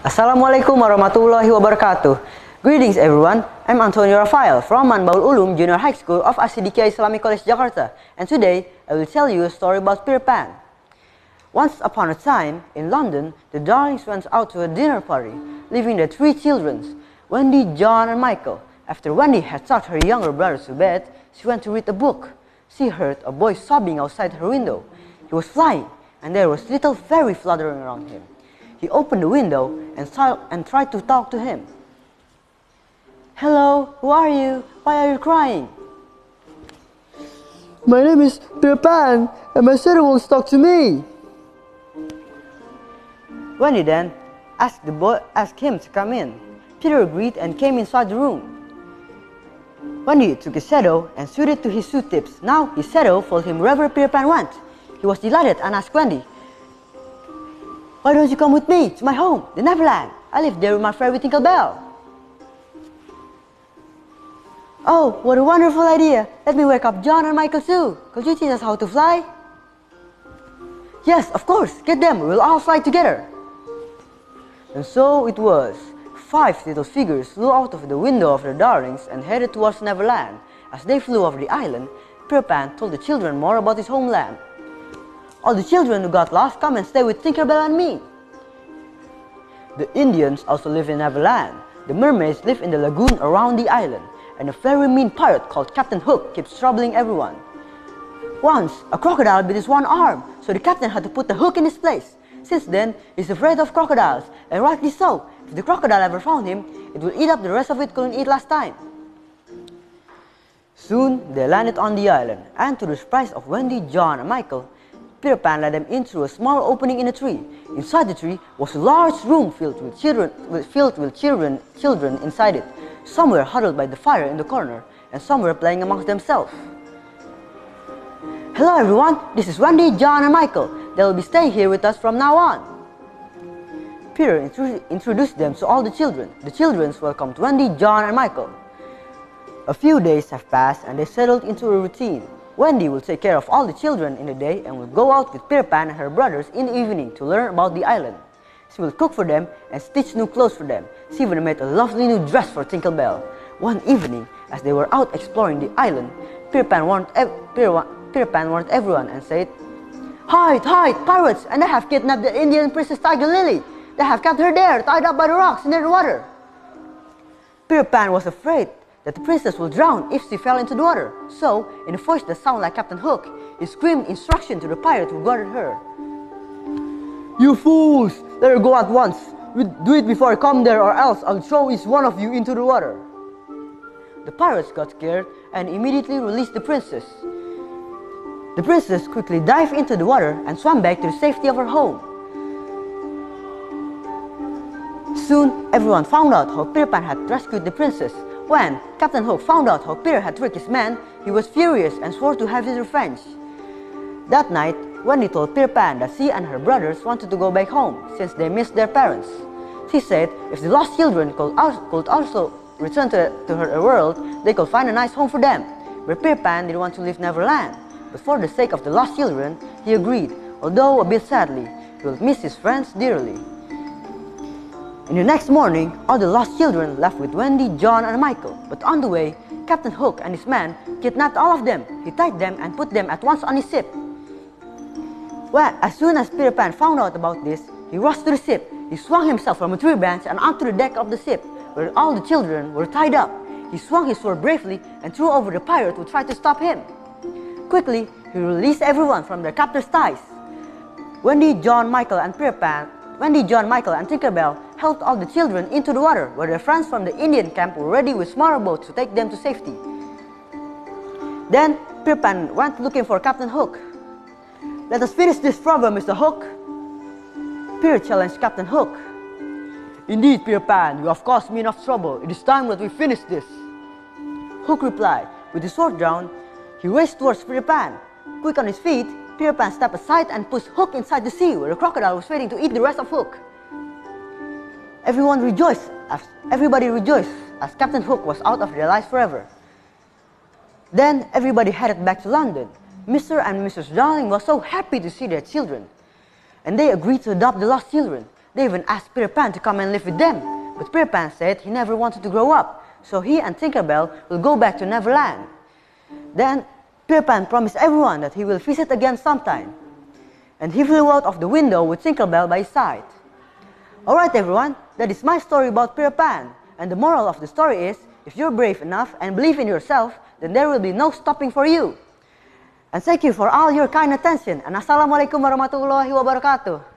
Assalamualaikum warahmatullahi wabarakatuh. Greetings everyone, I'm Antonio Rafael from Manba'ul Ulum Junior High School of Asshiddiqiyah Islamic College, Jakarta. And today, I will tell you a story about Peter Pan. Once upon a time, in London, the darlings went out to a dinner party, leaving their three children, Wendy, John, and Michael. After Wendy had tucked her younger brothers to bed, she went to read a book. She heard a boy sobbing outside her window. He was flying, and there was little fairy fluttering around him. He opened the window and tried to talk to him. "Hello, who are you? Why are you crying?" "My name is Peter Pan, and my sister wants to talk to me." Wendy then asked him to come in. Peter agreed and came inside the room. Wendy took his shadow and sewed it to his shoe tips. Now his shadow followed him wherever Peter Pan went. He was delighted and asked Wendy, "Why don't you come with me to my home, the Neverland? I live there with my fairy Tinkerbell." "Oh, what a wonderful idea! Let me wake up John and Michael too. Could you teach us how to fly?" "Yes, of course. Get them. We'll all fly together." And so it was. 5 little figures flew out of the window of their darlings and headed towards Neverland. As they flew over the island, Peter Pan told the children more about his homeland. "All the children who got lost, come and stay with Tinkerbell and me." The Indians also live in Neverland. The mermaids live in the lagoon around the island. And a very mean pirate called Captain Hook keeps troubling everyone. Once, a crocodile bit his one arm, so the captain had to put the hook in his place. Since then, he's afraid of crocodiles, and rightly so. If the crocodile ever found him, it will eat up the rest of it couldn't eat last time. Soon, they landed on the island, and to the surprise of Wendy, John, and Michael, Peter Pan led them in through a small opening in a tree. Inside the tree was a large room filled with children inside it. Some were huddled by the fire in the corner, and some were playing amongst themselves. "Hello everyone, this is Wendy, John, and Michael. They will be staying here with us from now on." Peter introduced them to all the children. The children welcomed Wendy, John, and Michael. A few days have passed and they settled into a routine. Wendy will take care of all the children in the day and will go out with Peter Pan and her brothers in the evening to learn about the island. She will cook for them and stitch new clothes for them. She even made a lovely new dress for Tinkerbell. One evening, as they were out exploring the island, Peter Pan warned everyone and said, "Hide, hide, pirates, and they have kidnapped the Indian Princess Tiger Lily. They have kept her there, tied up by the rocks near the water." Peter Pan was afraid that the princess will drown if she fell into the water. So, in a voice that sounded like Captain Hook, he screamed instruction to the pirate who guarded her. "You fools! Let her go at once. Do it before I come there, or else I'll throw each one of you into the water." The pirates got scared and immediately released the princess. The princess quickly dived into the water and swam back to the safety of her home. Soon, everyone found out how Peter Pan had rescued the princess. When Captain Hook found out how Peter had tricked his men, he was furious and swore to have his revenge. That night, Wendy told Peter Pan that she and her brothers wanted to go back home since they missed their parents. She said if the lost children could also return to her world, they could find a nice home for them. But Peter Pan didn't want to leave Neverland. But for the sake of the lost children, he agreed, although a bit sadly. He will miss his friends dearly. In the next morning, all the lost children left with Wendy, John, and Michael. But on the way, Captain Hook and his men kidnapped all of them. He tied them and put them at once on his ship. Well, as soon as Peter Pan found out about this, he rushed to the ship. He swung himself from a tree branch and onto the deck of the ship, where all the children were tied up. He swung his sword bravely and threw over the pirate who tried to stop him. Quickly, he released everyone from their captor's ties. Wendy, John, Michael, and Tinkerbell helped all the children into the water, where their friends from the Indian camp were ready with smaller boats to take them to safety. Then, Peter Pan went looking for Captain Hook. "Let us finish this problem, Mr. Hook." Peter challenged Captain Hook. "Indeed, Peter Pan, you have caused me enough trouble. It is time that we finish this." Hook replied. With his sword drawn, he raced towards Peter Pan. Quick on his feet, Peter Pan stepped aside and pushed Hook inside the sea, where the crocodile was waiting to eat the rest of Hook. Everybody rejoiced as Captain Hook was out of their lives forever. Then everybody headed back to London. Mr. and Mrs. Darling were so happy to see their children, and they agreed to adopt the lost children. They even asked Peter Pan to come and live with them, but Peter Pan said he never wanted to grow up, so he and Tinkerbell will go back to Neverland. Then Peter Pan promised everyone that he will visit again sometime, and he flew out of the window with Tinkerbell by his side. Alright everyone, that is my story about Peter Pan, and the moral of the story is, if you're brave enough and believe in yourself, then there will be no stopping for you. And thank you for all your kind attention, and Assalamualaikum warahmatullahi wabarakatuh.